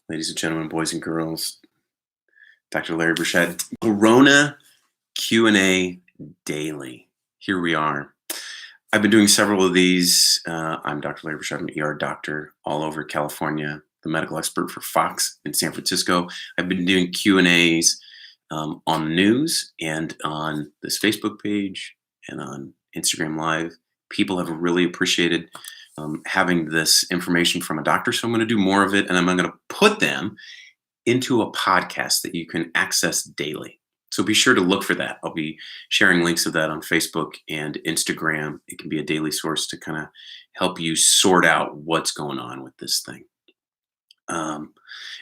Ladies and gentlemen, boys and girls, Dr. Larry Burchett, Corona Q&A Daily. Here we are. I've been doing several of these. I'm Dr. Larry Burchett. I'm an ER doctor all over California, the medical expert for Fox in San Francisco. I've been doing Q&As on the news and on this Facebook page and on Instagram Live. People have really appreciated having this information from a doctor, so I'm going to do more of it, and I'm going to put them into a podcast that you can access daily. So be sure to look for that. I'll be sharing links of that on Facebook and Instagram. It can be a daily source to kind of help you sort out what's going on with this thing. And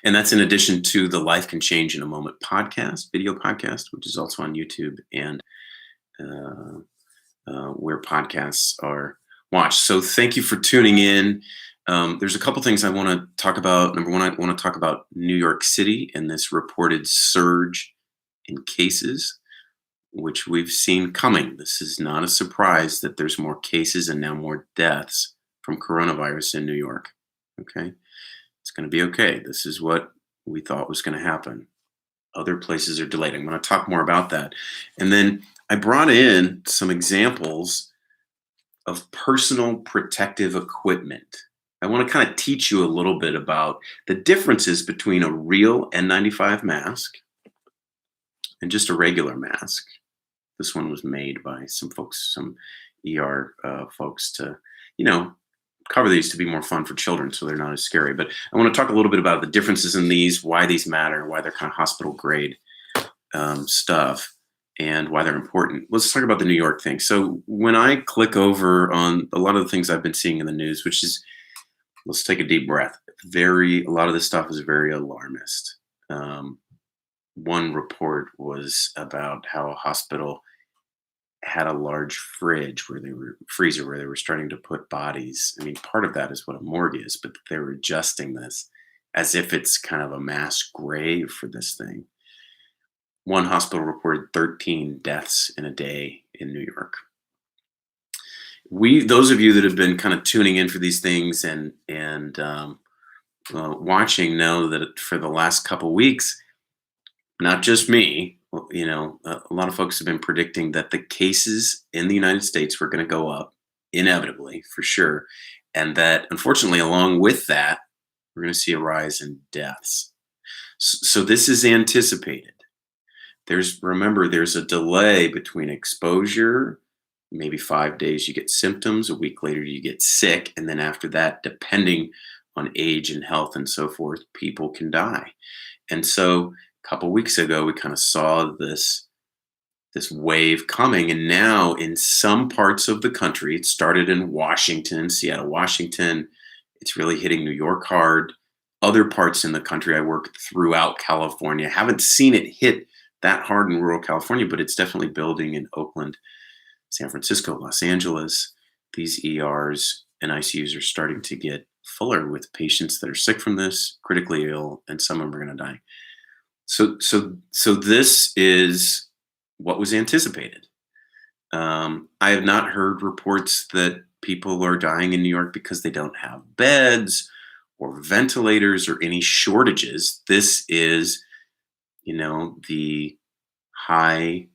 that's in addition to the Life Can Change in a Moment podcast, video podcast, which is also on YouTube and where podcasts are watched. So thank you for tuning in. There's a couple things I want to talk about. Number one, I want to talk about New York City and this reported surge in cases, which we've seen coming. This is not a surprise that there's more cases and now more deaths from coronavirus in New York. Okay. It's going to be okay. This is what we thought was going to happen. Other places are delayed. I'm going to talk more about that. And then I brought in some examples of personal protective equipment. I want to kind of teach you a little bit about the differences between a real N95 mask and just a regular mask. This one was made by some folks, some ER folks to, cover these to be more fun for children so they're not as scary. But I want to talk a little bit about the differences in these, why these matter, why they're kind of hospital grade stuff, and why they're important. Let's talk about the New York thing. So when I click over on a lot of the things I've been seeing in the news, which is, let's take a deep breath. A lot of this stuff is very alarmist. One report was about how a hospital had a large freezer where they were starting to put bodies. I mean, part of that is what a morgue is, but they were adjusting this as if it's kind of a mass grave for this thing. One hospital reported 13 deaths in a day in New York. Those of you that have been kind of tuning in for these things and watching know that for the last couple weeks, not just me, a lot of folks have been predicting that the cases in the United States were going to go up inevitably, for sure. And that, unfortunately, along with that, we're going to see a rise in deaths. So this is anticipated. Remember, there's a delay between exposure, maybe 5 days you get symptoms, a week later you get sick, and then after that, depending on age and health and so forth, people can die. And so a couple weeks ago, we kind of saw this wave coming, and now in some parts of the country, it started in Washington, Seattle, Washington. It's really hitting New York hard. Other parts in the country, I work throughout California. Haven't seen it hit that hard in rural California, but it's definitely building in Oakland, San Francisco, Los Angeles. These ERs and ICUs are starting to get fuller with patients that are sick from this, critically ill, and some of them are going to die. So this is what was anticipated. I have not heard reports that people are dying in New York because they don't have beds or ventilators or any shortages. This is, the high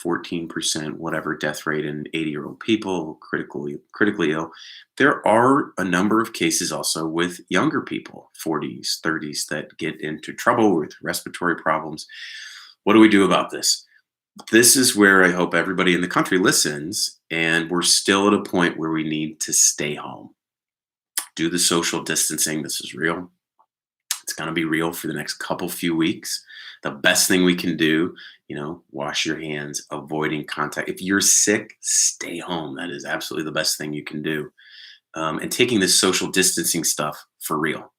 14% whatever death rate in 80-year-old people, critically ill. There are a number of cases also with younger people, 40s, 30s, that get into trouble with respiratory problems. What do we do about this? This is where I hope everybody in the country listens, and we're still at a point where we need to stay home. Do the social distancing. This is real. It's going to be real for the next few weeks. The best thing we can do, wash your hands, avoiding contact. If you're sick, stay home. That is absolutely the best thing you can do. And taking this social distancing stuff for real.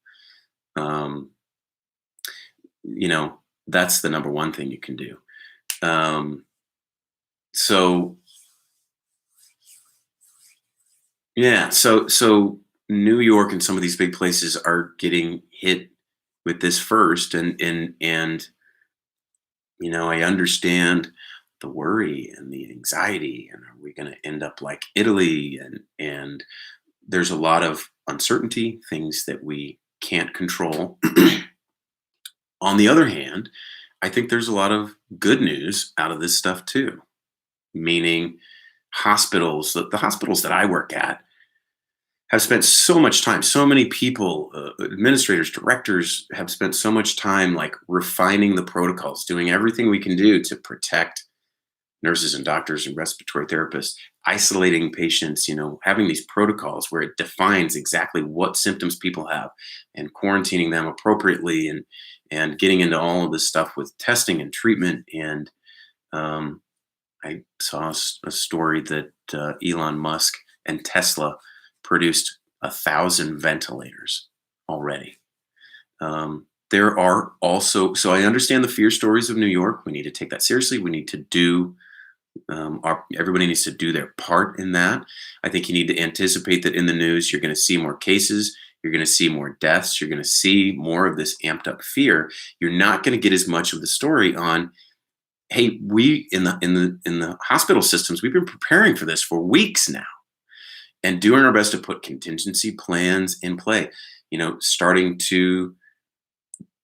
That's the number one thing you can do. So New York and some of these big places are getting hit with this first, and I understand the worry and the anxiety, and are we going to end up like Italy? And there's a lot of uncertainty, things that we can't control. On the other hand, I think there's a lot of good news out of this stuff too, meaning hospitals, the hospitals that I work at have spent so much time, so many people, administrators, directors have spent so much time like refining the protocols, doing everything we can do to protect nurses and doctors and respiratory therapists, isolating patients, having these protocols where it defines exactly what symptoms people have and quarantining them appropriately and getting into all of this stuff with testing and treatment. And um, I saw a story that Elon Musk and Tesla produced 1,000 ventilators already. There are also, so I understand the fear stories of New York. We need to take that seriously. We need to do everybody needs to do their part in that. I think you need to anticipate that in the news, you're going to see more cases, you're going to see more deaths, you're going to see more of this amped up fear. You're not going to get as much of the story on, hey, we in the hospital systems, we've been preparing for this for weeks now and doing our best to put contingency plans in play. Starting to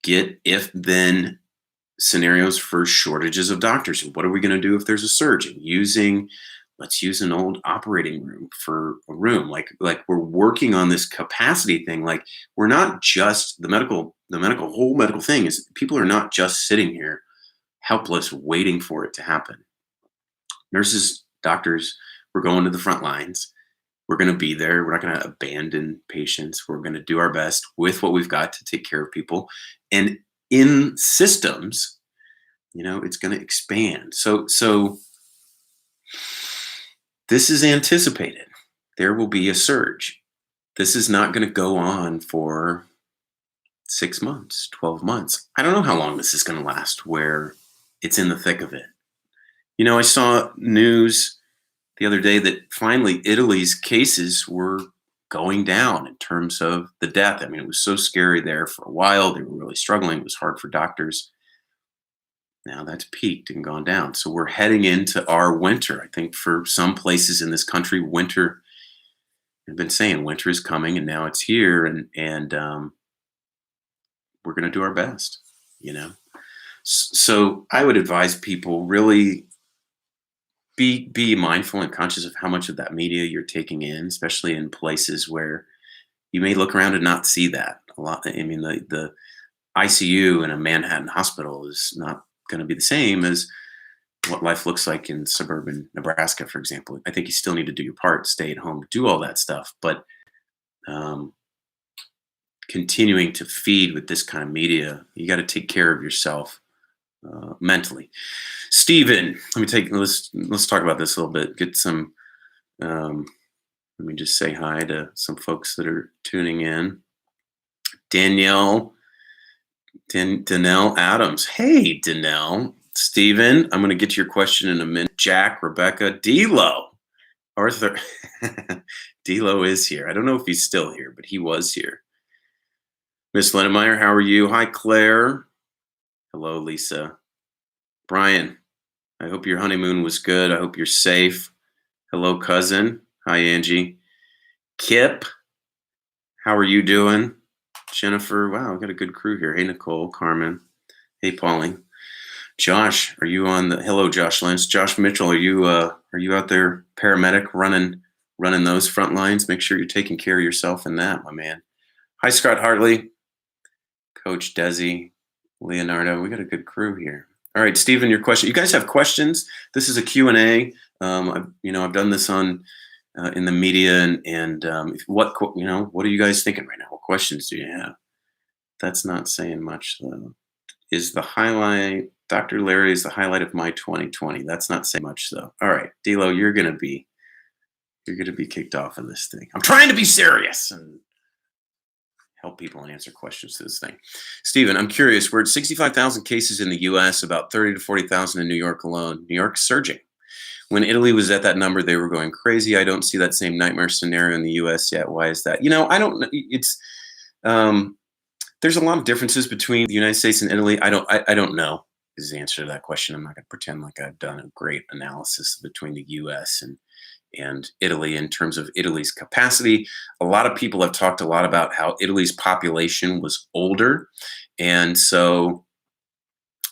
get if then scenarios for shortages of doctors. What are we going to do if there's a surge? And let's use an old operating room for a room. Like we're working on this capacity thing. Like we're not just the whole medical thing is people are not just sitting here helpless waiting for it to happen. Nurses, doctors, we're going to the front lines. We're going to be there. We're not going to abandon patients. We're going to do our best with what we've got to take care of people. And in systems, it's going to expand. So this is anticipated. There will be a surge. This is not going to go on for 6 months, 12 months. I don't know how long this is going to last where it's in the thick of it. I saw news the other day that finally Italy's cases were going down in terms of the death. I mean, it was so scary there for a while. They were really struggling. It was hard for doctors. Now that's peaked and gone down. So we're heading into our winter. I think for some places in this country, winter, I've been saying winter is coming and now it's here. And we're going to do our best, So I would advise people really be mindful and conscious of how much of that media you're taking in, especially in places where you may look around and not see that a lot. I mean, the ICU in a Manhattan hospital is not going to be the same as what life looks like in suburban Nebraska, for example. I think you still need to do your part, stay at home, do all that stuff. But continuing to feed with this kind of media, you got to take care of yourself mentally. Stephen, let's talk about this a little bit. Get some. Let me just say hi to some folks that are tuning in. Danelle Adams. Hey, Danelle. Stephen, I'm going to get to your question in a minute. Jack, Rebecca, D'Lo, Arthur. D'Lo is here. I don't know if he's still here, but he was here. Miss Lennemeyer, how are you? Hi, Claire. Hello, Lisa. Brian, I hope your honeymoon was good. I hope you're safe. Hello, cousin. Hi, Angie. Kip, how are you doing? Jennifer, wow, I've got a good crew here. Hey, Nicole, Carmen. Hey, Pauline. Josh, are you on the? Hello, Josh Lynch. Josh Mitchell, are you out there, paramedic, running those front lines? Make sure you're taking care of yourself in that, my man. Hi, Scott Hartley. Coach Desi, Leonardo. We got a good crew here. All right, Stephen, your question. You guys have questions? This is a Q&A. I've done this on in the media, and what are you guys thinking right now? What questions do you have? That's not saying much though. Is the highlight Dr. Larry is the highlight of my 2020? That's not saying much though. All right, D'Lo, you're gonna be kicked off of this thing. I'm trying to be serious and help people and answer questions to this thing. Stephen, I'm curious. We're at 65,000 cases in the U.S., about 30 to 40,000 in New York alone. New York's surging. When Italy was at that number, they were going crazy. I don't see that same nightmare scenario in the U.S. yet. Why is that? I don't know. It's there's a lot of differences between the United States and Italy. I don't know is the answer to that question. I'm not going to pretend like I've done a great analysis between the U.S. and Italy in terms of Italy's capacity. A lot of people have talked a lot about how Italy's population was older. And so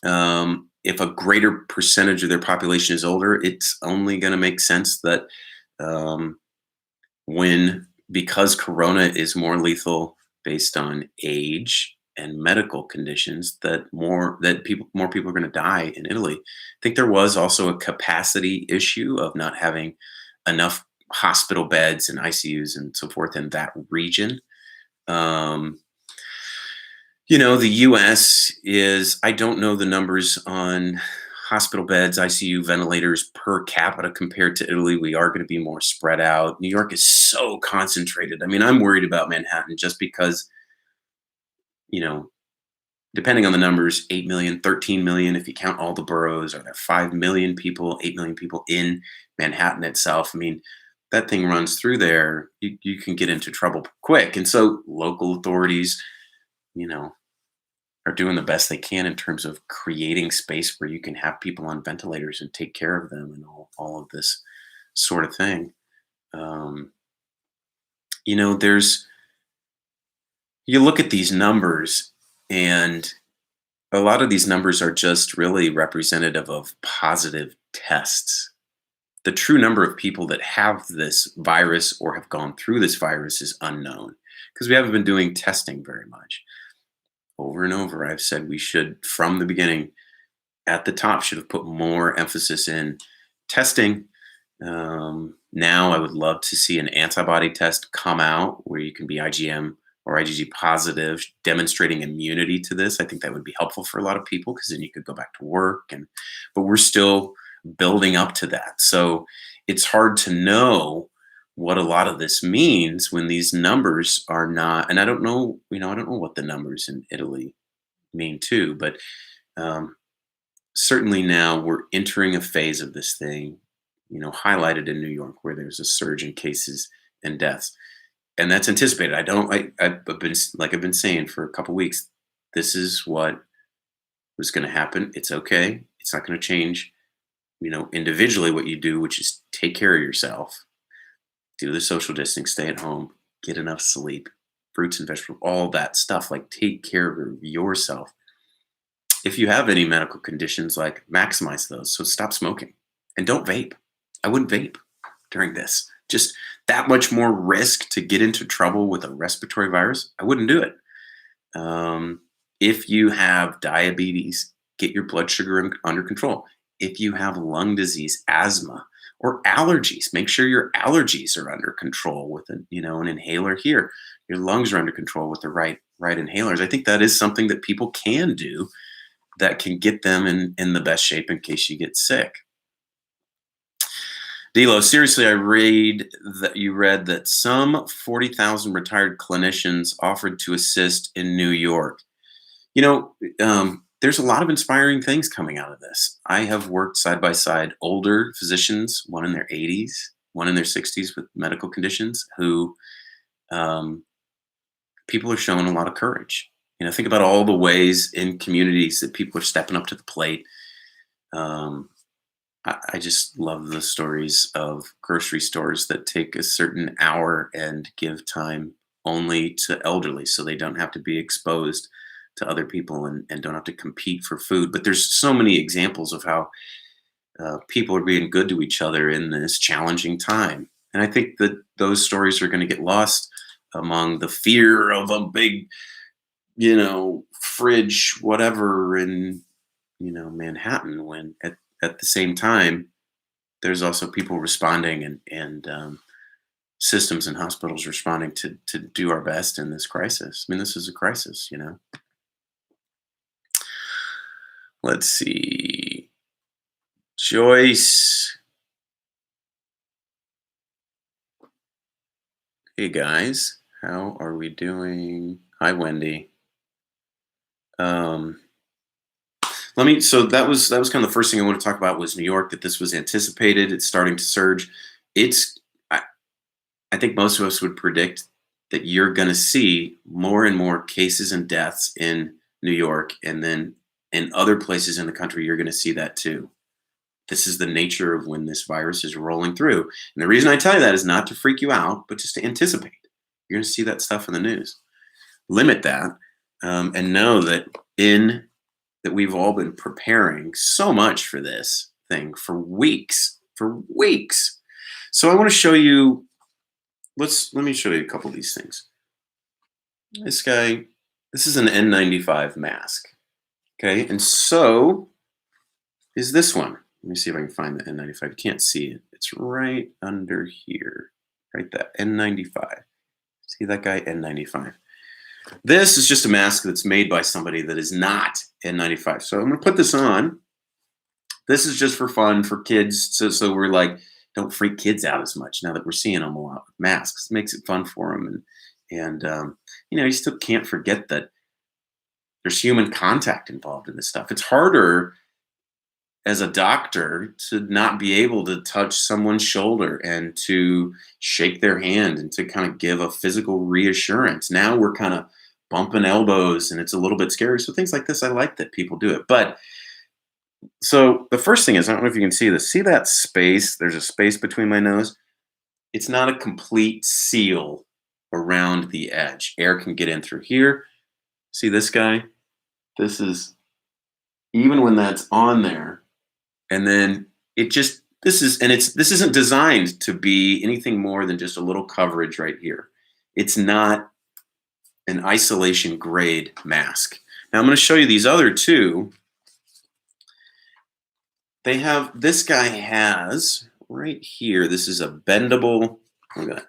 If a greater percentage of their population is older, it's only going to make sense that um, when because corona is more lethal based on age and medical conditions, more people are going to die in Italy. I think there was also a capacity issue of not having enough hospital beds and ICUs and so forth in that region. um, the US is, I don't know the numbers on hospital beds, ICU ventilators per capita compared to Italy. We are going to be more spread out. New York is so concentrated. I mean, I'm worried about Manhattan just because, you know, depending on the numbers, 8 million, 13 million, if you count all the boroughs, are there 5 million people, 8 million people in Manhattan itself? I mean, that thing runs through there. You can get into trouble quick. And so local authorities, you know, are doing the best they can in terms of creating space where you can have people on ventilators and take care of them and all of this sort of thing. Um, there's you look at these numbers, and a lot of these numbers are just really representative of positive tests. The true number of people that have this virus or have gone through this virus is unknown because we haven't been doing testing very much. Over and over, I've said we should, from the beginning, at the top, should have put more emphasis in testing. Now, I would love to see an antibody test come out where you can be IgM or IgG positive, demonstrating immunity to this. I think that would be helpful for a lot of people because then you could go back to work. But we're still building up to that, so it's hard to know what a lot of this means when these numbers are not. And I don't know. I don't know what the numbers in Italy mean too, but um, certainly now we're entering a phase of this thing, highlighted in New York where there's a surge in cases and deaths. And that's anticipated. I've been saying for a couple weeks, this is what was going to happen. It's okay. It's not going to change, individually what you do, which is take care of yourself, do the social distancing, stay at home, get enough sleep, fruits and vegetables, all that stuff. Like take care of yourself. If you have any medical conditions, like maximize those. So stop smoking and don't vape. I wouldn't vape during this. Just that much more risk to get into trouble with a respiratory virus. I wouldn't do it. If you have diabetes, get your blood sugar under control. If you have lung disease, asthma, or allergies, make sure your allergies are under control with an inhaler here. Your lungs are under control with the right inhalers. I think that is something that people can do that can get them in the best shape in case you get sick. Dilo, seriously, I read that some 40,000 retired clinicians offered to assist in New York. There's a lot of inspiring things coming out of this. I have worked side by side older physicians, one in their 80s, one in their 60s with medical conditions, who people are showing a lot of courage. Think about all the ways in communities that people are stepping up to the plate. I just love the stories of grocery stores that take a certain hour and give time only to elderly so they don't have to be exposed to other people and don't have to compete for food. But there's so many examples of how people are being good to each other in this challenging time. And I think that those stories are going to get lost among the fear of a big, fridge, whatever in, Manhattan, when at the same time, there's also people responding and systems and hospitals responding to do our best in this crisis. I mean, this is a crisis. Let's see. Joyce. Hey guys, how are we doing? Hi Wendy. So that was kind of the first thing I want to talk about was New York, that this was anticipated. It's starting to surge. I, I think most of us would predict that you're going to see more and more cases and deaths in New York, and then in other places in the country, you're going to see that too. This is the nature of when this virus is rolling through. And the reason I tell you that is not to freak you out, but just to anticipate. You're going to see that stuff in the news. Limit that, and know that in that we've all been preparing so much for this thing for weeks, for weeks. So I want to show you, let me show you a couple of these things. This guy, this is an N95 mask. Okay, and so is this one. Let me see if I can find the N95. You can't see it. It's right under here. Right, that N95. See that guy? N95. This is just a mask that's made by somebody that is not N95. So I'm going to put this on. This is just for fun for kids. So we're like, don't freak kids out as much now that we're seeing them a lot with masks. It makes it fun for them. And you still can't forget that there's human contact involved in this stuff. It's harder as a doctor to not be able to touch someone's shoulder and to shake their hand and to kind of give a physical reassurance. Now we're kind of bumping elbows and it's a little bit scary. So things like this, I like that people do it. But so the first thing is, I don't know if you can see this. See that space? There's a space between my nose. It's not a complete seal around the edge. Air can get in through here. See this guy? This is, even when that's on there, and then it just, this isn't designed to be anything more than just a little coverage right here. It's not an isolation grade mask. Now I'm going to show you these other two. This guy has right here, this is a bendable, look at that,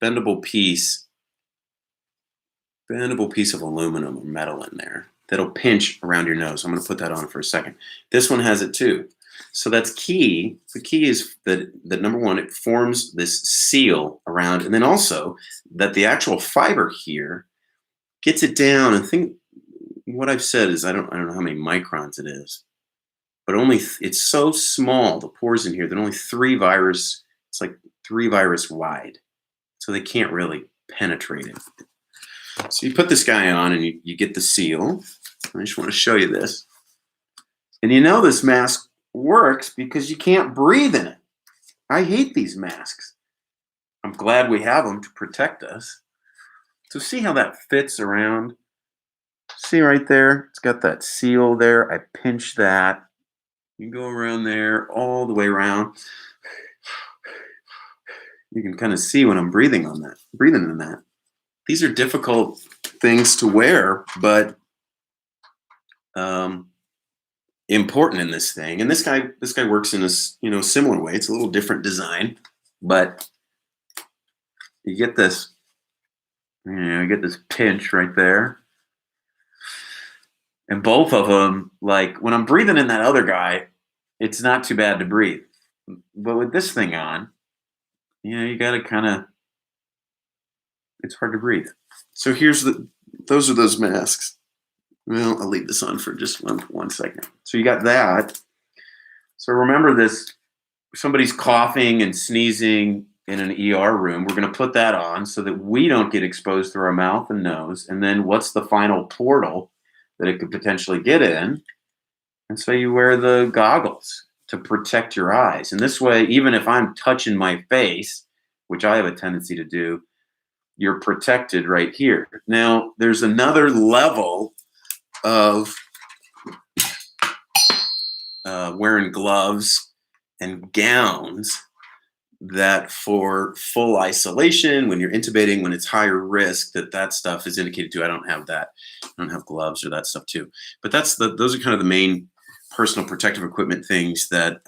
bendable piece of aluminum or metal in there that'll pinch around your nose. I'm going to put that on for a second. This one has it too. So that's key. The key is that number one, it forms this seal around, and then also that the actual fiber here gets it down. And what I've said is I don't know how many microns it is, but it's so small, the pores in here, that only it's like 3 virus wide. So they can't really penetrate it. So you put this guy on and you get the seal. I just want to show you this. And this mask works because you can't breathe in it. I hate these masks. I'm glad we have them to protect us. So see how that fits around? See right there? It's got that seal there. I pinch that. You go around there all the way around. You can kind of see when I'm breathing in that. These are difficult things to wear, but important in this thing. And this guy works in a similar way. It's a little different design, but you get this. You get this pinch right there. And both of them, like when I'm breathing in that other guy, it's not too bad to breathe. But with this thing on, you got to kind of, it's hard to breathe. So those are those masks. Well, I'll leave this on for just one second. So you got that. So remember this, somebody's coughing and sneezing in an ER room. We're going to put that on so that we don't get exposed through our mouth and nose. And then what's the final portal that it could potentially get in? And so you wear the goggles to protect your eyes. And this way, even if I'm touching my face, which I have a tendency to do, you're protected right here. Now, there's another level of wearing gloves and gowns that for full isolation, when you're intubating, when it's higher risk, that stuff is indicated too. I don't have that. I don't have gloves or that stuff too. But those are kind of the main personal protective equipment things that,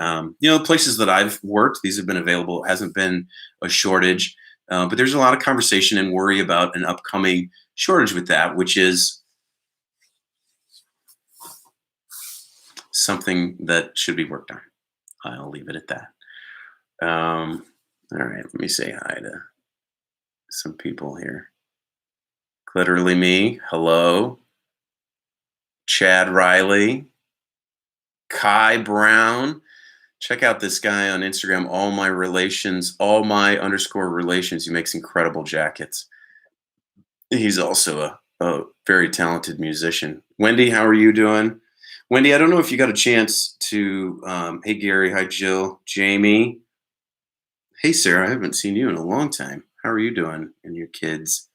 places that I've worked, these have been available. It hasn't been a shortage. But there's a lot of conversation and worry about an upcoming shortage with that, which is something that should be worked on. I'll leave it at that. All right, let me say hi to some people here. Literally me, hello. Chad Riley, Kai Brown. Check out this guy on Instagram, all my _relations. He makes incredible jackets. He's also a very talented musician. Wendy, how are you doing? Wendy, I don't know if you got a chance to, hey Gary, hi Jill, Jamie. Hey Sarah, I haven't seen you in a long time. How are you doing and your kids?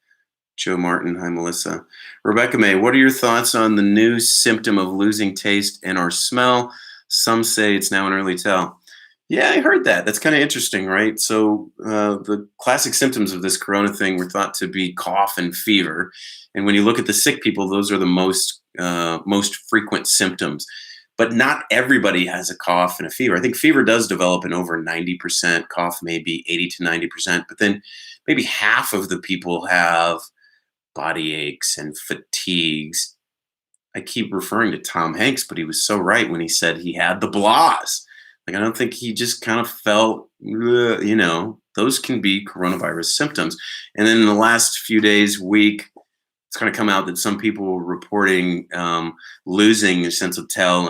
Joe Martin. Hi, Melissa. Rebecca May, what are your thoughts on the new symptom of losing taste and or smell? Some say it's now an early tell. Yeah, I heard that. That's kind of interesting, right? So the classic symptoms of this corona thing were thought to be cough and fever, and when you look at the sick people, those are the most frequent symptoms. But not everybody has a cough and a fever. I think fever does develop in over 90%. Cough maybe 80 to 90%, but then maybe half of the people have body aches and fatigues. I keep referring to Tom Hanks, but he was so right when he said he had the blahs. Like, I don't think he just kind of felt, those can be coronavirus symptoms. And then in the last few days, week, it's kind of come out that some people were reporting losing a sense of smell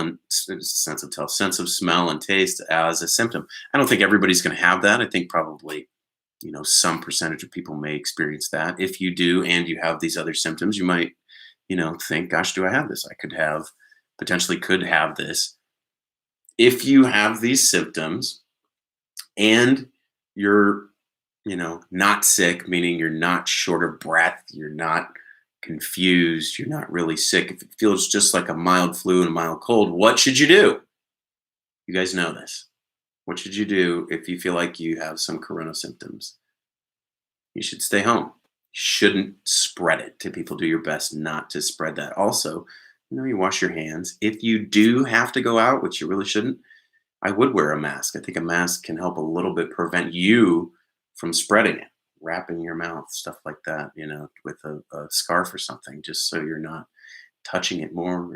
and taste as a symptom. I don't think everybody's going to have that. I think probably some percentage of people may experience that. If you do and you have these other symptoms, you might think, gosh, do I have this? I potentially could have this. If you have these symptoms and you're not sick, meaning you're not short of breath, you're not confused, you're not really sick, if it feels just like a mild flu and a mild cold, what should you do? You guys know this. What should you do if you feel like you have some corona symptoms? You should stay home. You shouldn't spread it to people. Do your best not to spread that. Also, you wash your hands. If you do have to go out, which you really shouldn't, I would wear a mask. I think a mask can help a little bit prevent you from spreading it, wrapping your mouth, stuff like that, with a scarf or something, just so you're not touching it more.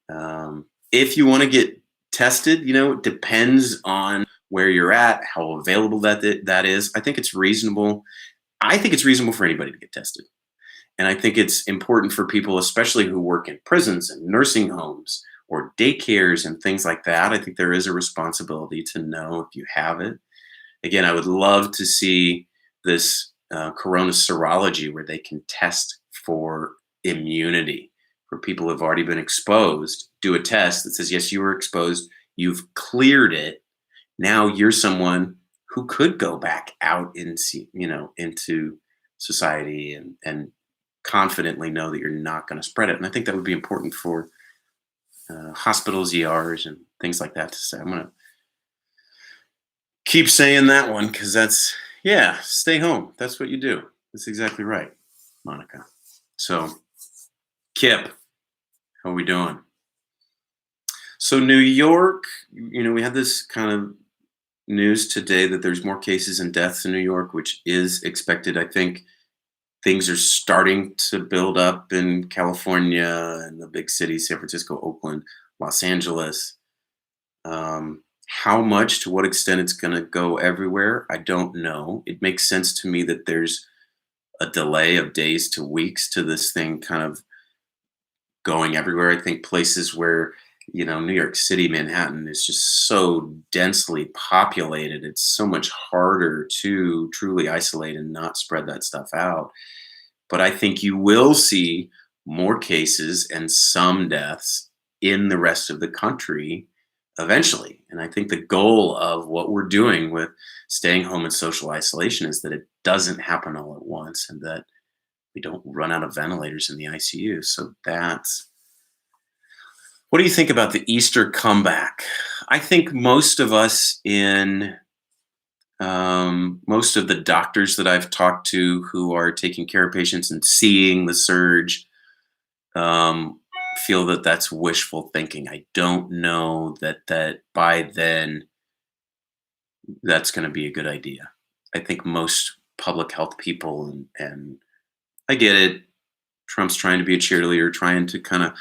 And if you want to get tested, it depends on where you're at, how available that is. I think it's reasonable. I think it's reasonable for anybody to get tested. And I think it's important for people, especially who work in prisons and nursing homes or daycares and things like that. I think there is a responsibility to know if you have it. Again, I would love to see this corona serology where they can test for immunity for people who have already been exposed. Do a test that says, yes, you were exposed, you've cleared it. Now you're someone who could go back out into society and confidently know that you're not going to spread it. And I think that would be important for hospitals, ERs, and things like that to say. I'm going to keep saying that one because stay home. That's what you do. That's exactly right, Monica. So, Kip, how are we doing? So, New York, we had this kind of news today that there's more cases and deaths in New York, which is expected. I think things are starting to build up in California and the big cities, San Francisco, Oakland, Los Angeles. How much, to what extent it's going to go everywhere, I don't know. It makes sense to me that there's a delay of days to weeks to this thing kind of going everywhere. I think places where, New York City, Manhattan is just so densely populated. It's so much harder to truly isolate and not spread that stuff out. But I think you will see more cases and some deaths in the rest of the country eventually. And I think the goal of what we're doing with staying home and social isolation is that it doesn't happen all at once and that we don't run out of ventilators in the ICU. So what do you think about the Easter comeback? I think most of us most of the doctors that I've talked to who are taking care of patients and seeing the surge feel that that's wishful thinking. I don't know that by then that's going to be a good idea. I think most public health people, and I get it, Trump's trying to be a cheerleader, trying to kind of,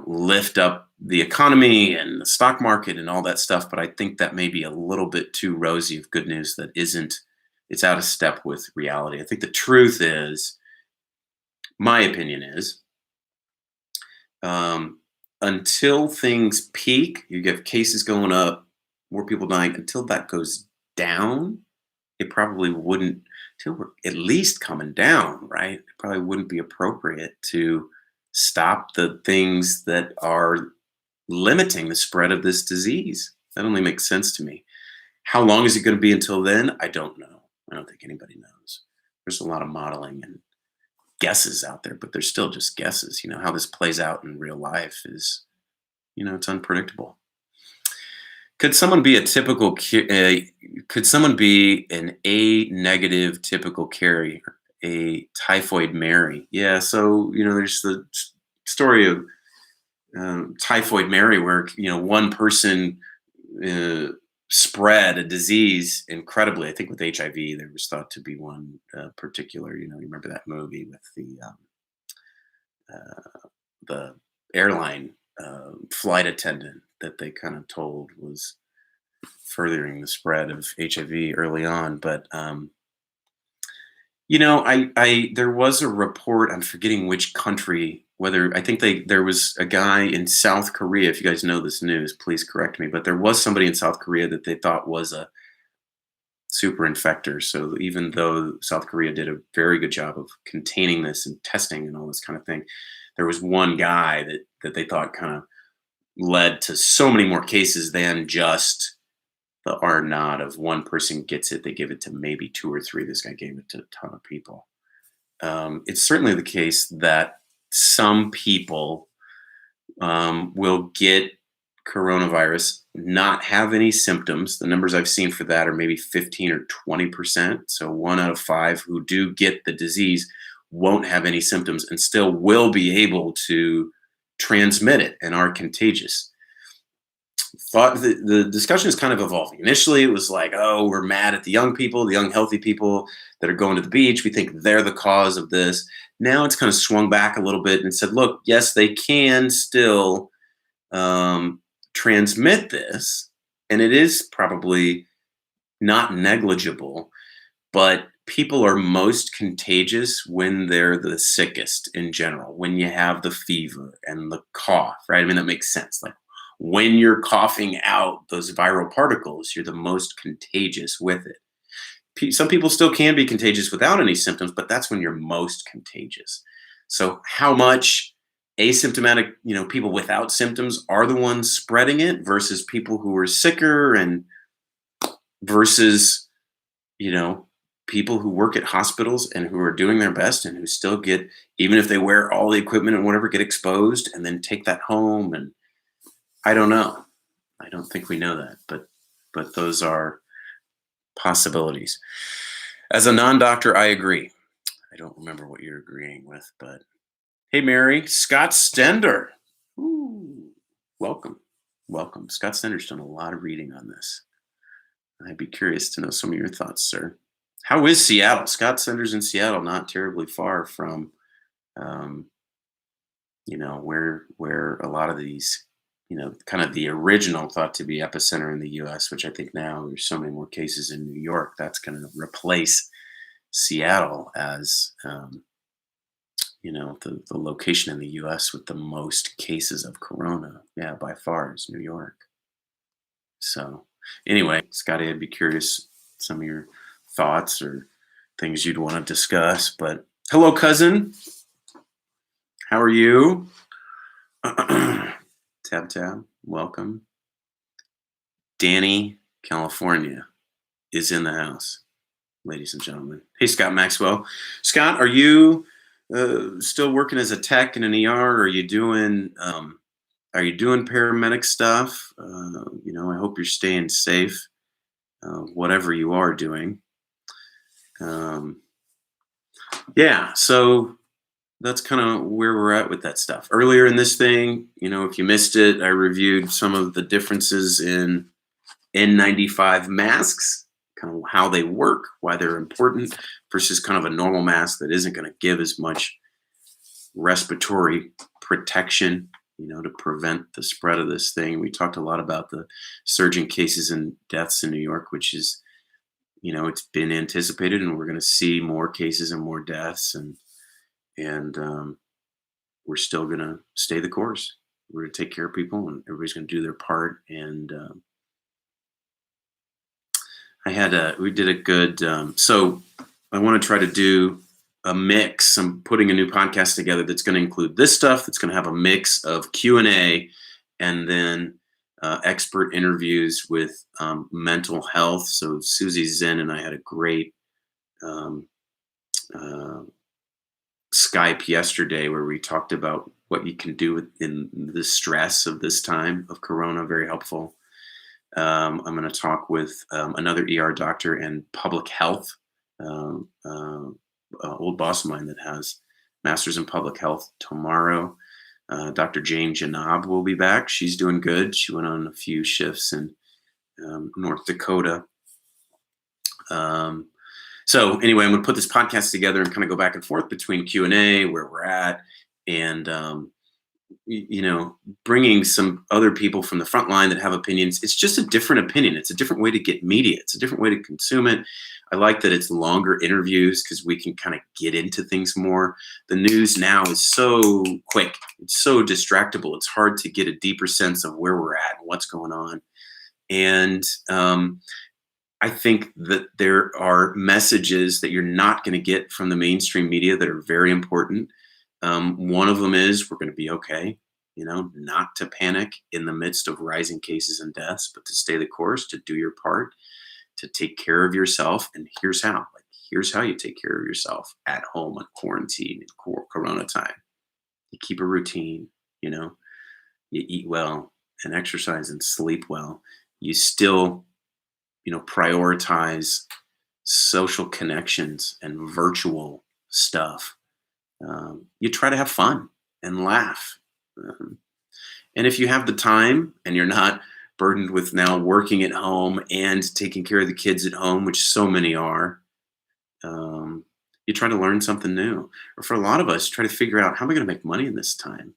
lift up the economy and the stock market and all that stuff. But I think that may be a little bit too rosy of good news that it's out of step with reality. I think the truth is, my opinion is, until things peak, you get cases going up, more people dying, until that goes down, it probably wouldn't, till we're at least coming down, right? It probably wouldn't be appropriate to stop the things that are limiting the spread of this disease. That only makes sense to me. How long is it going to be until then? I don't know. I don't think anybody knows. There's a lot of modeling and guesses out there, but they're still just guesses. How this plays out in real life is, it's unpredictable. Could someone be a typical? Could someone be an A negative typical carrier, a typhoid Mary? Yeah. So there's the story of typhoid Mary, where one person uh, spread a disease incredibly. I think with HIV, there was thought to be one particular. You remember that movie with the airline flight attendant that they kind of told was furthering the spread of HIV early on. But I there was a report. I'm forgetting which country. Whether I think there was a guy in South Korea. If you guys know this news, please correct me. But there was somebody in South Korea that they thought was a super infector. So even though South Korea did a very good job of containing this and testing and all this kind of thing, there was one guy that they thought kind of led to so many more cases than just the R naught of one person gets it, they give it to maybe two or three. This guy gave it to a ton of people. It's certainly the case that some people will get coronavirus, not have any symptoms. The numbers I've seen for that are maybe 15 or 20%. So 1 out of 5 who do get the disease won't have any symptoms and still will be able to transmit it and are contagious. Thought the discussion is kind of evolving. Initially, it was like, oh, we're mad at the young people, the young, healthy people that are going to the beach. We think they're the cause of this. Now it's kind of swung back a little bit and said, look, yes, they can still transmit this, and it is probably not negligible, but people are most contagious when they're the sickest in general, when you have the fever and the cough, right? I mean, that makes sense. Like, when you're coughing out those viral particles, you're the most contagious with it. Some people still can be contagious without any symptoms, but that's when you're most contagious. So how much asymptomatic, people without symptoms are the ones spreading it versus people who are sicker, and versus, people who work at hospitals and who are doing their best and who still get, even if they wear all the equipment and whatever, get exposed and then take that home. And I don't know. I don't think we know that, but those are possibilities. As a non-doctor, I agree. I don't remember what you're agreeing with, but hey, Mary, Scott Stender. Ooh, welcome. Scott Stender's done a lot of reading on this. I'd be curious to know some of your thoughts, sir. How is Seattle? Scott Stender's in Seattle, not terribly far from, where a lot of these, kind of the original thought to be epicenter in the U.S., which I think now there's so many more cases in New York. That's going to replace Seattle as, the location in the U.S. with the most cases of corona. Yeah, by far is New York. So anyway, Scotty, I'd be curious some of your thoughts or things you'd want to discuss. But hello, cousin. How are you? Tab, welcome. Danny, California, is in the house, ladies and gentlemen. Hey, Scott Maxwell. Scott, are you still working as a tech in an ER? Or are you doing paramedic stuff? I hope you're staying safe, whatever you are doing. So that's kind of where we're at with that stuff. Earlier in this thing, if you missed it, I reviewed some of the differences in N95 masks, kind of how they work, why they're important, versus kind of a normal mask that isn't going to give as much respiratory protection, to prevent the spread of this thing. We talked a lot about the surging cases and deaths in New York, which is, it's been anticipated, and we're going to see more cases and more deaths, and we're still going to stay the course. We're going to take care of people, and everybody's going to do their part. And we did a good, so I want to try to do a mix. I'm putting a new podcast together that's going to include this stuff. That's going to have a mix of Q&A and then expert interviews with mental health. So Susie Zinn and I had a great Skype yesterday where we talked about what you can do in the stress of this time of Corona. Very helpful. I'm going to talk with another ER doctor and public health, old boss of mine that has master's in public health tomorrow. Dr. Jane Janab will be back. She's doing good. She went on a few shifts in North Dakota. So anyway, I'm going to put this podcast together and kind of go back and forth between Q&A, where we're at, and bringing some other people from the front line that have opinions. It's just a different opinion. It's a different way to get media. It's a different way to consume it. I like that it's longer interviews because we can kind of get into things more. The news now is so quick. It's so distractible. It's hard to get a deeper sense of where we're at and what's going on. And I think that there are messages that you're not going to get from the mainstream media that are very important. One of them is we're going to be okay, not to panic in the midst of rising cases and deaths, but to stay the course, to do your part, to take care of yourself. And here's how. Here's how you take care of yourself at home in quarantine in Corona time. You keep a routine, you eat well and exercise and sleep well. You still prioritize social connections and virtual stuff. You try to have fun and laugh. And if you have the time and you're not burdened with now working at home and taking care of the kids at home, which so many are, you try to learn something new. Or for a lot of us, try to figure out, how am I going to make money in this time?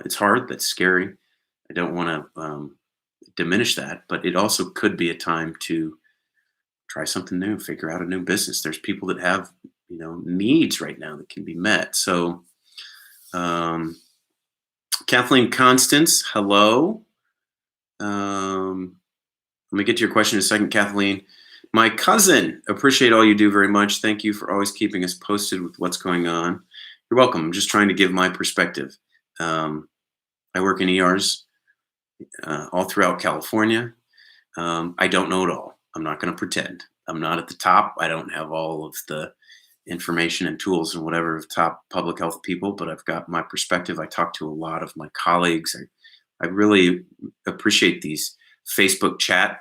It's hard. That's scary. I don't want to diminish that, but it also could be a time to try something new, figure out a new business. There's people that have, needs right now that can be met. So, Kathleen Constance, hello. Let me get to your question in a second, Kathleen. My cousin, appreciate all you do very much. Thank you for always keeping us posted with what's going on. You're welcome. I'm just trying to give my perspective. I work in ERs all throughout California. I don't know it all. I'm not going to pretend. I'm not at the top. I don't have all of the information and tools and whatever of top public health people, but I've got my perspective. I talk to a lot of my colleagues. I really appreciate these Facebook chat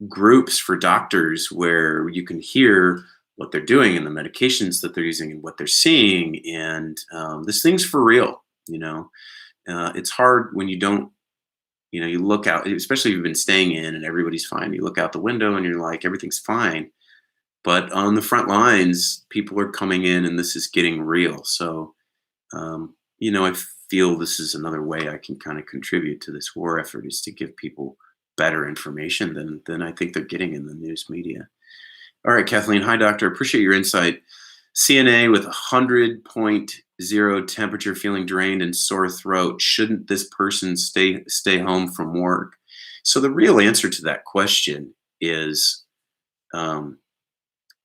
groups for doctors where you can hear what they're doing and the medications that they're using and what they're seeing. And this thing's for real. It's hard when you don't, you look out, especially if you've been staying in and everybody's fine. You look out the window and you're like, everything's fine. But on the front lines, people are coming in and this is getting real. So, I feel this is another way I can kind of contribute to this war effort, is to give people better information than I think they're getting in the news media. All right, Kathleen. Hi, doctor. Appreciate your insight. CNA with 100.0 temperature, feeling drained and sore throat. Shouldn't this person stay home from work? So the real answer to that question is,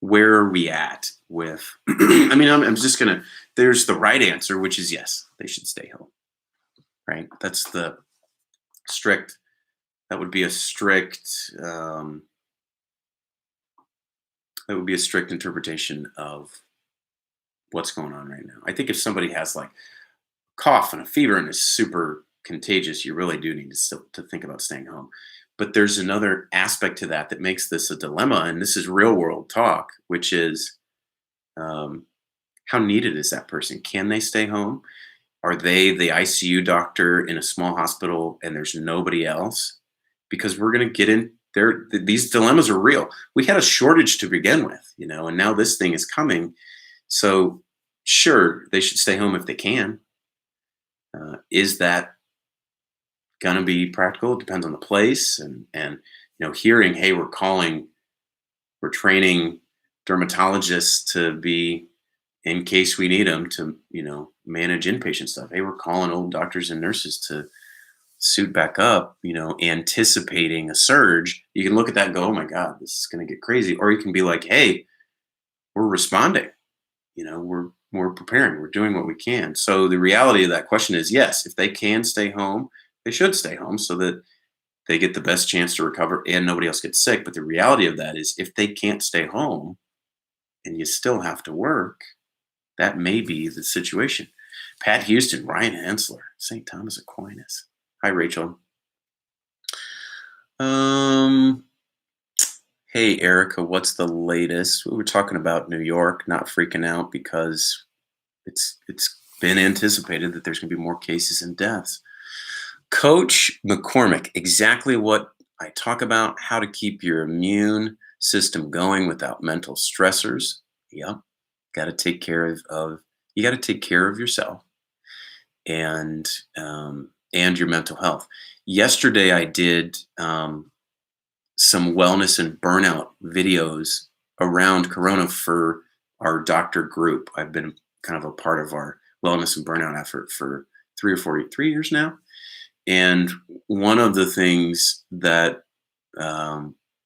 where are we at with, I'm just going to, there's the right answer, which is yes, they should stay home, right? That's the strict, that would be a strict interpretation of what's going on right now. I think if somebody has like cough and a fever and is super contagious, you really do need to think about staying home. But there's another aspect to that makes this a dilemma, and this is real world talk, which is how needed is that person? Can they stay home? Are they the ICU doctor in a small hospital and there's nobody else? Because we're going to get in there. These dilemmas are real. We had a shortage to begin with, and now this thing is coming. So sure, they should stay home if they can. Is that going to be practical? It depends on the place and hearing, hey, we're training dermatologists to be, in case we need them to, manage inpatient stuff. Hey, we're calling old doctors and nurses to suit back up, anticipating a surge. You can look at that and go, oh my God, this is going to get crazy. Or you can be like, hey, we're responding, we're preparing, we're doing what we can. So the reality of that question is, yes, if they can stay home, they should stay home so that they get the best chance to recover and nobody else gets sick. But the reality of that is, if they can't stay home and you still have to work, That may be the situation. Pat Houston, Ryan Hensler, St. Thomas Aquinas. Hi, Rachel. Um, Hey, Erica, what's the latest? We were talking about New York not freaking out because it's been anticipated that there's going to be more cases and deaths. Coach McCormick, exactly what I talk about: how to keep your immune system going without mental stressors. Yep, got to take care of you. Got to take care of yourself and your mental health. Yesterday, I did some wellness and burnout videos around Corona for our doctor group. I've been kind of a part of our wellness and burnout effort for 3 years now. And one of the things that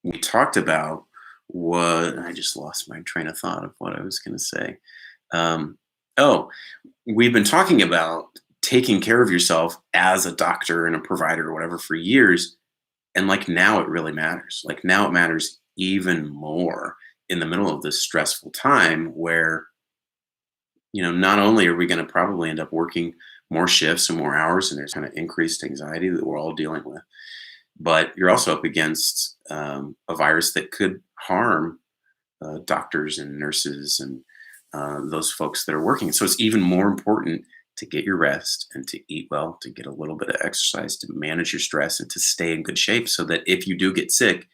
we talked about was, I just lost my train of thought of what I was going to say. Um, oh, we've been talking about taking care of yourself as a doctor and a provider or whatever for years. And like now it really matters. Like now it matters even more in the middle of this stressful time where, not only are we going to probably end up working more shifts and more hours, and there's kind of increased anxiety that we're all dealing with, but you're also up against a virus that could harm doctors and nurses and those folks that are working. So it's even more important to get your rest and to eat well, to get a little bit of exercise, to manage your stress, and to stay in good shape so that if you do get sick,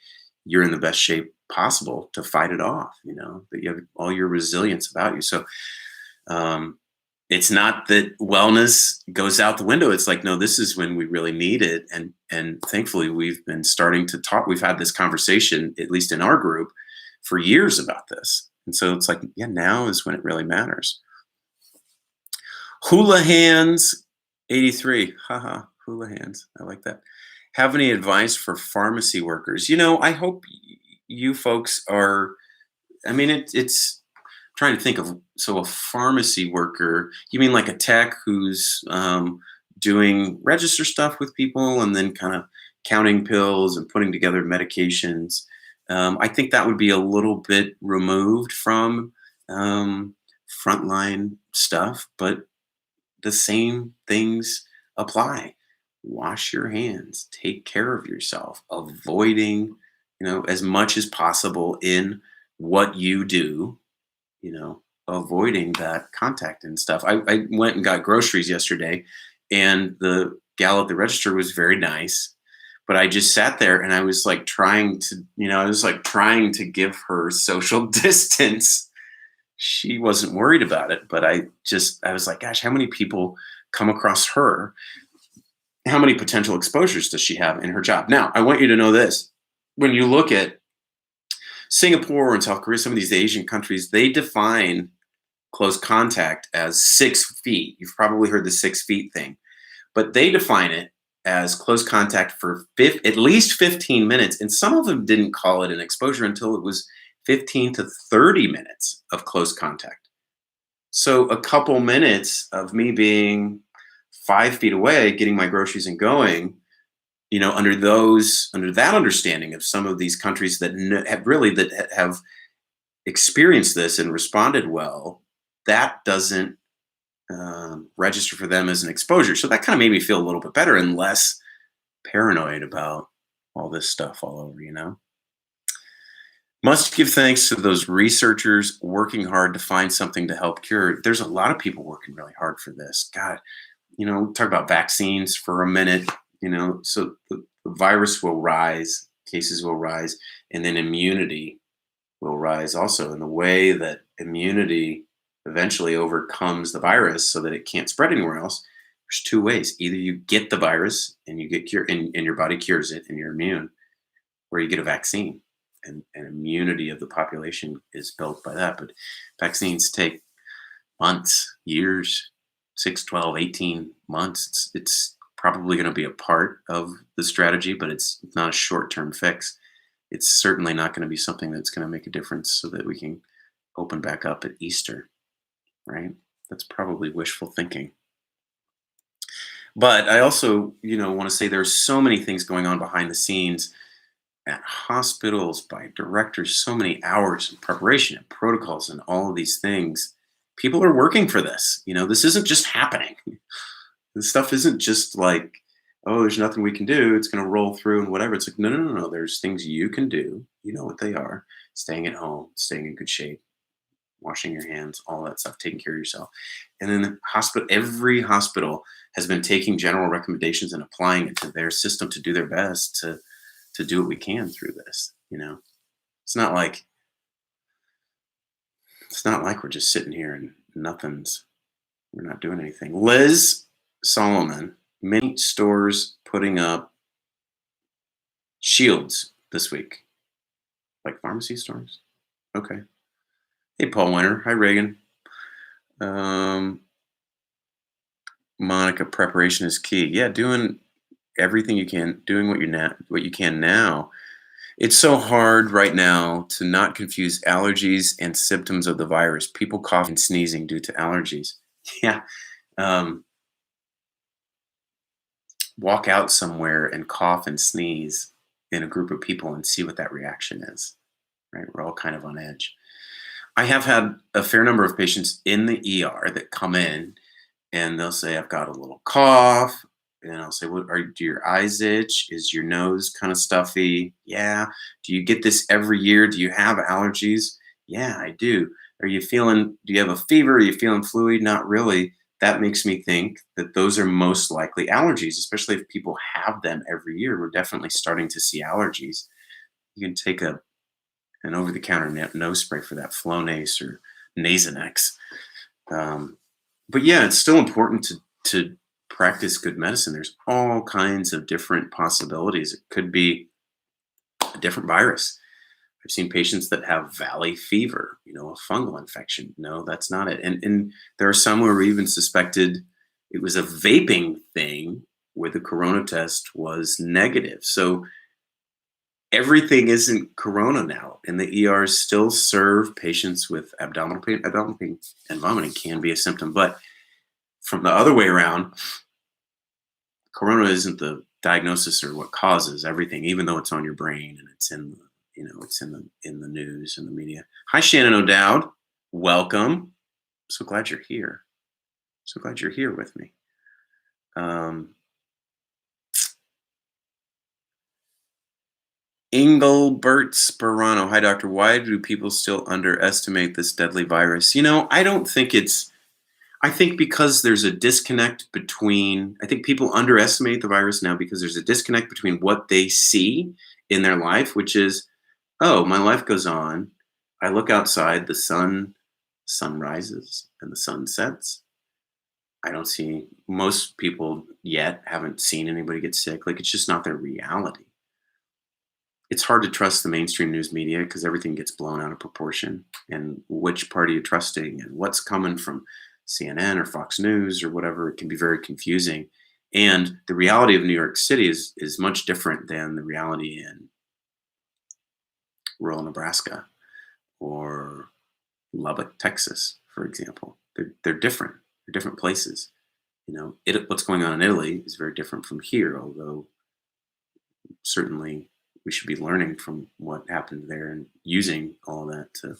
you're in the best shape possible to fight it off, that you have all your resilience about you. So um, it's not that wellness goes out the window. It's like, no, this is when we really need it. And thankfully we've been starting to talk. We've had this conversation, at least in our group, for years about this. And so it's like, yeah, now is when it really matters. Hula hands 83. Haha, hula hands. I like that. Have any advice for pharmacy workers? I hope you folks are, I mean, it's trying to think of, so a pharmacy worker, you mean like a tech who's doing register stuff with people and then kind of counting pills and putting together medications. I think that would be a little bit removed from frontline stuff, but the same things apply. Wash your hands, take care of yourself, avoiding, as much as possible in what you do, avoiding that contact and stuff. I went and got groceries yesterday, and the gal at the register was very nice, but I just sat there and I was like trying to, give her social distance. She wasn't worried about it, but I was like, gosh, how many people come across her? How many potential exposures does she have in her job? Now, I want you to know this. When you look at Singapore and South Korea, some of these Asian countries, they define close contact as 6 feet. You've probably heard the 6 feet thing, but they define it as close contact for at least 15 minutes. And some of them didn't call it an exposure until it was 15 to 30 minutes of close contact. So a couple minutes of me being 5 feet away, getting my groceries and going, under that understanding of some of these countries that have experienced this and responded well, that doesn't register for them as an exposure. So that kind of made me feel a little bit better and less paranoid about all this stuff all over. Must give thanks to those researchers working hard to find something to help cure. There's a lot of people working really hard for this. God, talk about vaccines for a minute. So the virus will rise, cases will rise, and then immunity will rise also. And the way that immunity eventually overcomes the virus so that it can't spread anywhere else, there's two ways. Either you get the virus and you get cured, and your body cures it and you're immune, or you get a vaccine. And immunity of the population is built by that. But vaccines take months, years, 6, 12, 18 months. It's probably going to be a part of the strategy, but it's not a short-term fix. It's certainly not going to be something that's going to make a difference so that we can open back up at Easter, right? That's probably wishful thinking. But I also, want to say there's so many things going on behind the scenes at hospitals by directors, so many hours of preparation and protocols and all of these things. People are working for this. This isn't just happening. This stuff isn't just like, oh, there's nothing we can do. It's going to roll through and whatever. It's like, no, no, no, no. There's things you can do. You know what they are. Staying at home, staying in good shape, washing your hands, all that stuff, taking care of yourself. And then every hospital has been taking general recommendations and applying it to their system to do their best to do what we can through this. It's not like we're just sitting here and we're not doing anything. Liz Solomon, many stores putting up shields this week, like pharmacy stores. Okay. Hey, Paul Winter. Hi, Reagan. Monica, preparation is key. Yeah, doing everything you can, doing what you can now. It's so hard right now to not confuse allergies and symptoms of the virus. People coughing and sneezing due to allergies. Yeah. Walk out somewhere and cough and sneeze in a group of people and see what that reaction is. Right? We're all kind of on edge. I have had a fair number of patients in the ER that come in and they'll say, I've got a little cough. And I'll say, do your eyes itch? Is your nose kind of stuffy? Yeah. Do you get this every year? Do you have allergies? Yeah, I do. Do you have a fever? Are you feeling fluid? Not really. That makes me think that those are most likely allergies, especially if people have them every year. We're definitely starting to see allergies. You can take an over-the-counter nose spray for that, Flonase or Nasonex. But yeah, it's still important to practice good medicine. There's all kinds of different possibilities. It could be a different virus. I've seen patients that have valley fever, a fungal infection. No, that's not it. And there are some where we even suspected it was a vaping thing where the corona test was negative. So everything isn't corona now, and the ERs still serve patients with abdominal pain. Abdominal pain and vomiting can be a symptom, but from the other way around, corona isn't the diagnosis or what causes everything, even though it's on your brain and it's in the news and the media. Hi, Shannon O'Dowd. Welcome. So glad you're here. So glad you're here with me. Engelbert Sperano. Hi, doctor. Why do people still underestimate this deadly virus? I think because there's a disconnect I think people underestimate the virus now because there's a disconnect between what they see in their life, which is, oh, my life goes on. I look outside, the sun rises and the sun sets. I don't see, most people yet haven't seen anybody get sick. Like, it's just not their reality. It's hard to trust the mainstream news media because everything gets blown out of proportion. And which party you're trusting and what's coming from CNN or Fox News or whatever, it can be very confusing. And the reality of New York City is much different than the reality in rural Nebraska or Lubbock, Texas, for example. They're different. They're different places. What's going on in Italy is very different from here, although certainly we should be learning from what happened there and using all that to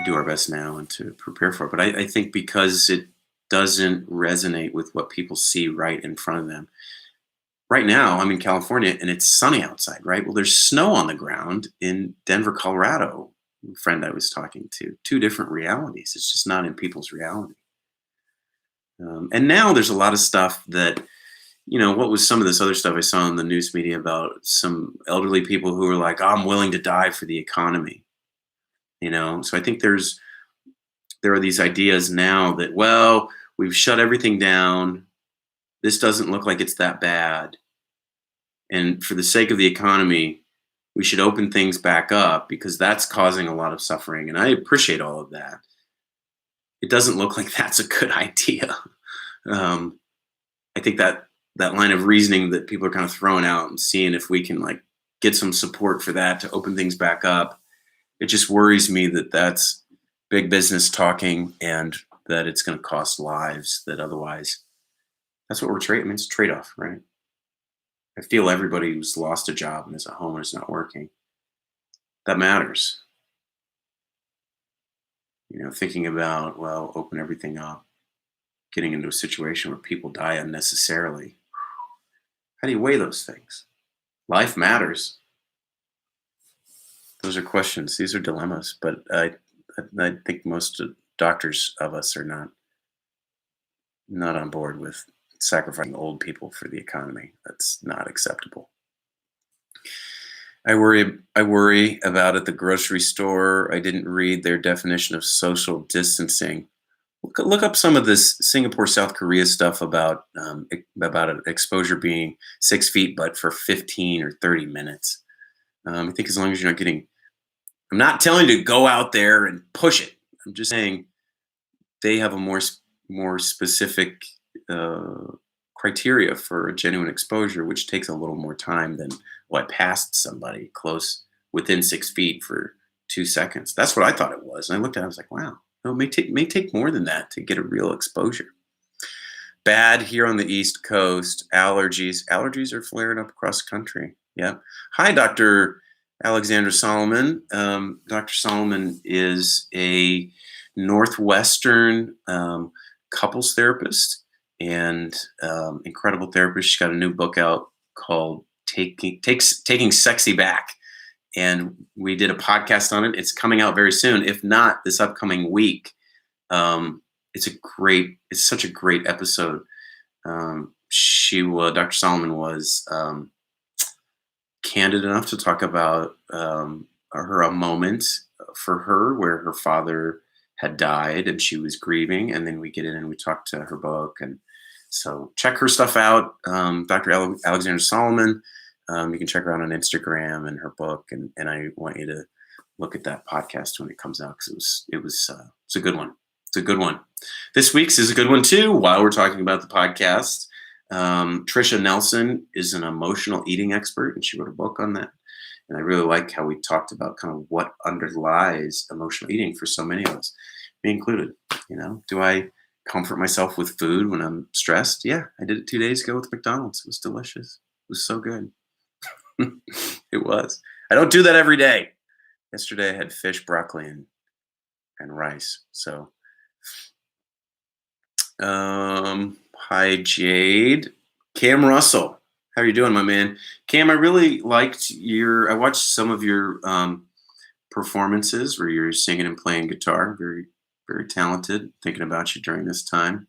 do our best now and to prepare for it. But I think because it doesn't resonate with what people see right in front of them. Right now, I'm in California and it's sunny outside, right? Well, there's snow on the ground in Denver, Colorado. A friend I was talking to, two different realities. It's just not in people's reality. And now there's a lot of stuff that, what was some of this other stuff I saw in the news media about some elderly people who were like, oh, I'm willing to die for the economy. So I think there are these ideas now that, well, we've shut everything down. This doesn't look like it's that bad. And for the sake of the economy, we should open things back up because that's causing a lot of suffering. And I appreciate all of that. It doesn't look like that's a good idea. I think that line of reasoning that people are kind of throwing out and seeing if we can get some support for that to open things back up. It just worries me that that's big business talking and that it's going to cost lives that otherwise, that's what we're trading. I mean, it's a trade-off, right? I feel everybody who's lost a job and is at home or is not working, that matters. Thinking about, well, open everything up, getting into a situation where people die unnecessarily. How do you weigh those things? Life matters. Those are questions. These are dilemmas. But I think most doctors of us are not on board with sacrificing old people for the economy. That's not acceptable. I worry about at the grocery store. I didn't read their definition of social distancing. Look up some of this Singapore, South Korea stuff about exposure being 6 feet, but for 15 or 30 minutes. I think as long as you're not getting, I'm not telling you to go out there and push it. I'm just saying they have a more specific criteria for a genuine exposure, which takes a little more time than, well, I passed somebody close within 6 feet for 2 seconds. That's what I thought it was. And I looked at it, I was like, wow, no, it may take more than that to get a real exposure. Bad here on the East Coast. Allergies. Allergies are flaring up across the country. Yeah. Hi, Dr. Alexander Solomon. Dr. Solomon is a Northwestern couples therapist and incredible therapist. She's got a new book out called Taking Sexy Back. And we did a podcast on it. It's coming out very soon. If not, this upcoming week. It's such a great episode. Dr. Solomon was candid enough to talk about a moment for her where her father had died and she was grieving. And then we get in and we talk to her book. And so check her stuff out. Dr. Alexander Solomon. You can check her out on Instagram and her book. And I want you to look at that podcast when it comes out because it's a good one. It's a good one. This week's is a good one too. While we're talking about the podcast, Tricia Nelson is an emotional eating expert, and she wrote a book on that. And I really like how we talked about kind of what underlies emotional eating for so many of us, me included. Do I comfort myself with food when I'm stressed? Yeah, I did it 2 days ago with McDonald's. It was delicious. It was so good. It was. I don't do that every day. Yesterday I had fish, broccoli, and rice. So, hi Jade. Cam Russell. How are you doing, my man? Cam, I really liked I watched some of your performances where you're singing and playing guitar. Very, very talented. Thinking about you during this time.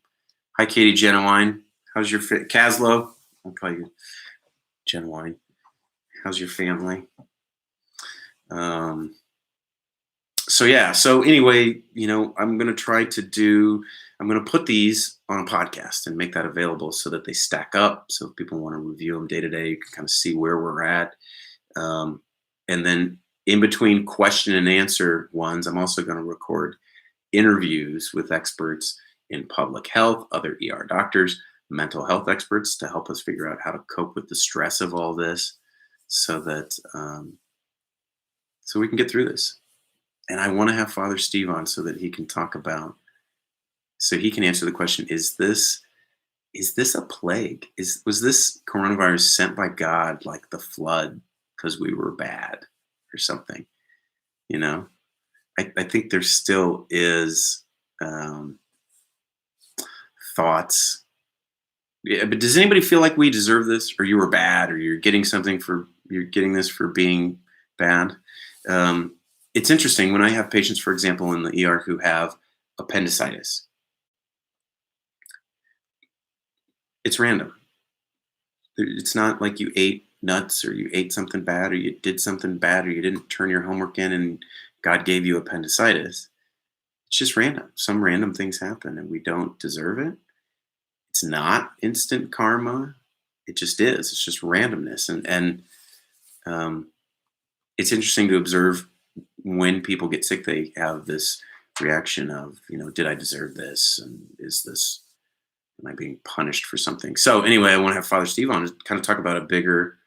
Hi, Katie Genuine. How's your Caslow? I'll call you Genuine. How's your family? So anyway, I'm going to put these on a podcast and make that available so that they stack up. So if people want to review them day to day, you can kind of see where we're at. And then in between question and answer ones, I'm also going to record interviews with experts in public health, other ER doctors, mental health experts to help us figure out how to cope with the stress of all this so that, so we can get through this. And I want to have Father Steve on so that he can answer the question, is this a plague? Was this coronavirus sent by God like the flood because we were bad or something? I think there still is thoughts. Yeah, but does anybody feel like we deserve this, or you were bad, or you're getting this for being bad? It's interesting when I have patients, for example, in the ER who have appendicitis. It's random. It's not like you ate nuts or you ate something bad or you did something bad or you didn't turn your homework in and God gave you appendicitis. It's just random. Some random things happen and we don't deserve it. It's not instant karma. It just is. It's just randomness. And it's interesting to observe when people get sick, they have this reaction of, did I deserve this? And am I being punished for something? So anyway, I want to have Father Steve on to kind of talk about a bigger,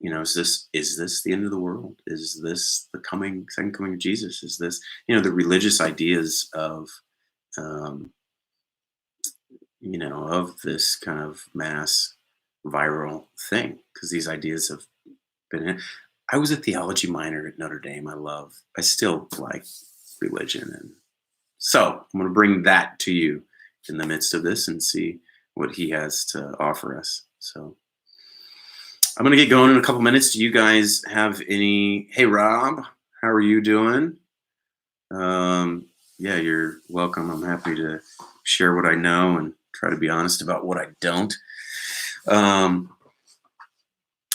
is this the end of the world? Is this the second coming of Jesus? Is this, the religious ideas of, of this kind of mass viral thing? Because these ideas have been, I was a theology minor at Notre Dame. I still like religion and So I'm going to bring that to you in the midst of this and see what he has to offer us. So I'm going to get going in a couple minutes. Do you guys have any? Hey, Rob, how are you doing? Yeah, you're welcome. I'm happy to share what I know and try to be honest about what I don't. Um,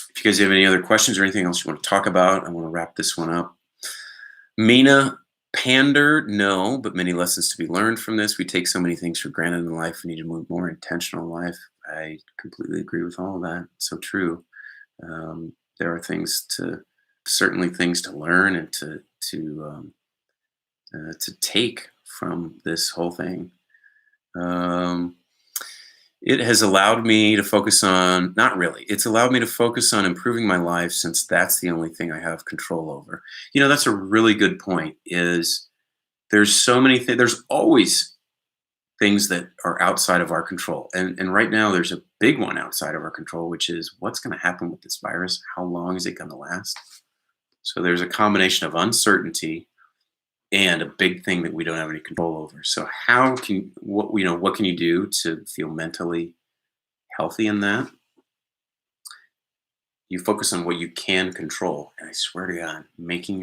if you guys have any other questions or anything else you want to talk about, I want to wrap this one up. Mina, pander, no, but many lessons to be learned from this. We take so many things for granted in life. We need to move more intentional in life. I completely agree with all of that. So true. There are certainly things to learn and to take from this whole thing. Um, it has allowed me to focus on, not really, it's allowed me to focus on improving my life since that's the only thing I have control over. That's a really good point is there's so many things, there's always things that are outside of our control. And right now there's a big one outside of our control, which is what's going to happen with this virus? How long is it going to last? So there's a combination of uncertainty and a big thing that we don't have any control over. So what can you do to feel mentally healthy in that? You focus on what you can control. And I swear to God, making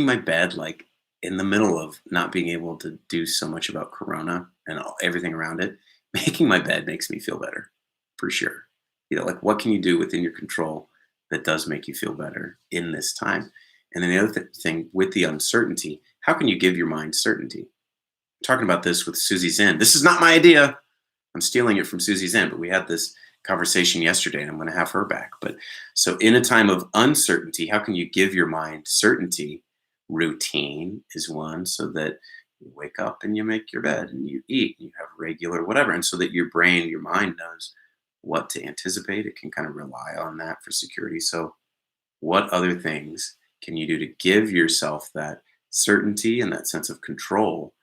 my bed like in the middle of not being able to do so much about Corona and everything around it, making my bed makes me feel better for sure. Like what can you do within your control that does make you feel better in this time? And then the other thing with the uncertainty, how can you give your mind certainty? I'm talking about this with Susie Zinn. This is not my idea. I'm stealing it from Susie Zinn, but we had this conversation yesterday and I'm going to have her back. But so in a time of uncertainty, how can you give your mind certainty? Routine is one, so that you wake up and you make your bed and you eat and you have regular whatever. And so that your mind knows what to anticipate. It can kind of rely on that for security. So what other things can you do to give yourself that certainty and that sense of control?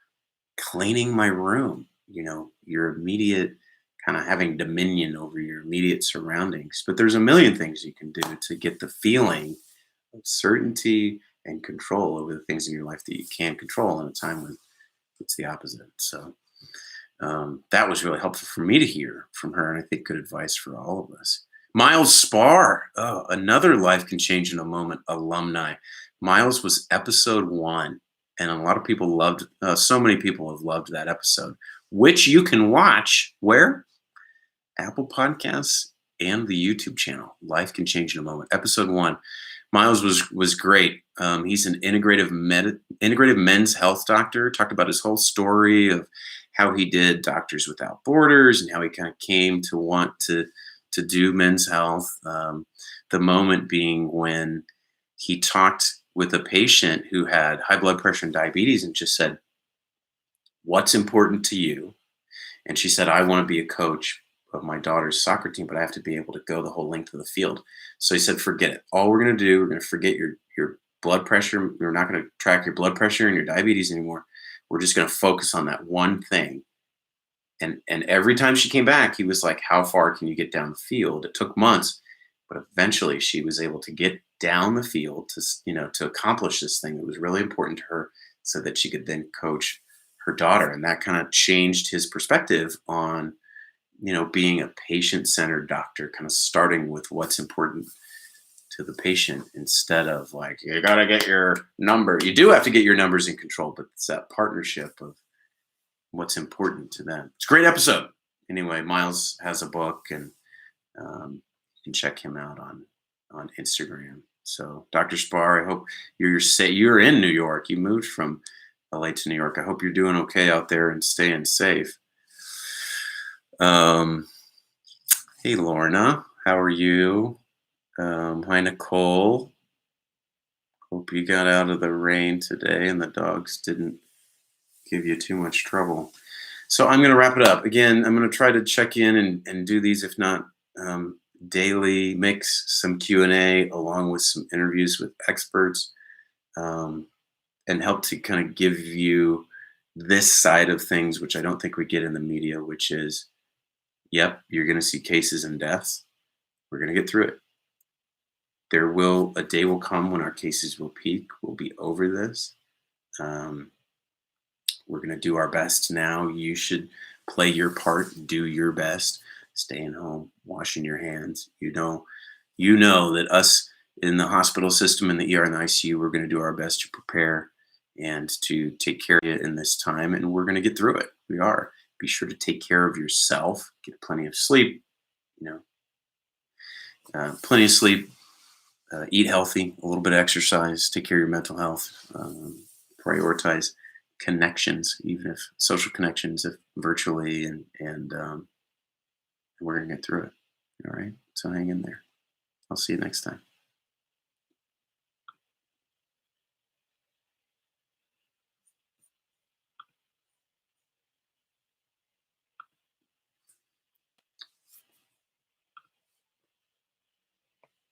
Cleaning my room, your immediate kind of having dominion over your immediate surroundings. But there's a million things you can do to get the feeling of certainty and control over the things in your life that you can control in a time when it's the opposite. So that was really helpful for me to hear from her, and I think good advice for all of us. Miles Spar, another Life Can Change in a Moment alumni. Miles was episode 1, and a lot of people so many people have loved that episode, which you can watch where? Apple Podcasts and the YouTube channel, Life Can Change in a Moment. Episode 1. Miles was great. He's an integrative men's health doctor. Talked about his whole story of how he did Doctors Without Borders and how he kind of came to want to do men's health. The moment being when he talked with a patient who had high blood pressure and diabetes and just said, "What's important to you?" And she said, "I want to be a coach of my daughter's soccer team, but I have to be able to go the whole length of the field." So he said, "Forget it. All we're going to do, we're going to forget your blood pressure. We're not going to track your blood pressure and your diabetes anymore. We're just going to focus on that one thing." And every time she came back, he was like, "How far can you get down the field?" It took months, but eventually she was able to get down the field to accomplish this thing that was really important to her so that she could then coach her daughter. And that kind of changed his perspective on being a patient-centered doctor, kind of starting with what's important to the patient instead of like, you got to get your number. You do have to get your numbers in control, but it's that partnership of what's important to them. It's a great episode. Anyway, Miles has a book, and you can check him out on Instagram. So, Dr. Spar, I hope you're in New York. You moved from LA to New York. I hope you're doing okay out there and staying safe. Hey, Lorna, how are you? Hi, Nicole. Hope you got out of the rain today and the dogs didn't give you too much trouble. So I'm going to wrap it up. Again, I'm going to try to check in and do these, if not daily, mix some Q&A along with some interviews with experts, and help to kind of give you this side of things, which I don't think we get in the media, which is, yep, you're going to see cases and deaths. We're going to get through it. A day will come when our cases will peak. We'll be over this. We're going to do our best now. You should play your part, do your best, staying home, washing your hands. You know that us in the hospital system, in the ER and the ICU, we're going to do our best to prepare and to take care of you in this time, and we're going to get through it. We are. Be sure to take care of yourself, get plenty of sleep, you know, plenty of sleep, eat healthy, a little bit of exercise, take care of your mental health, prioritize connections, even if social connections, if virtually, and we're gonna get through it. All right, so hang in there. I'll see you next time.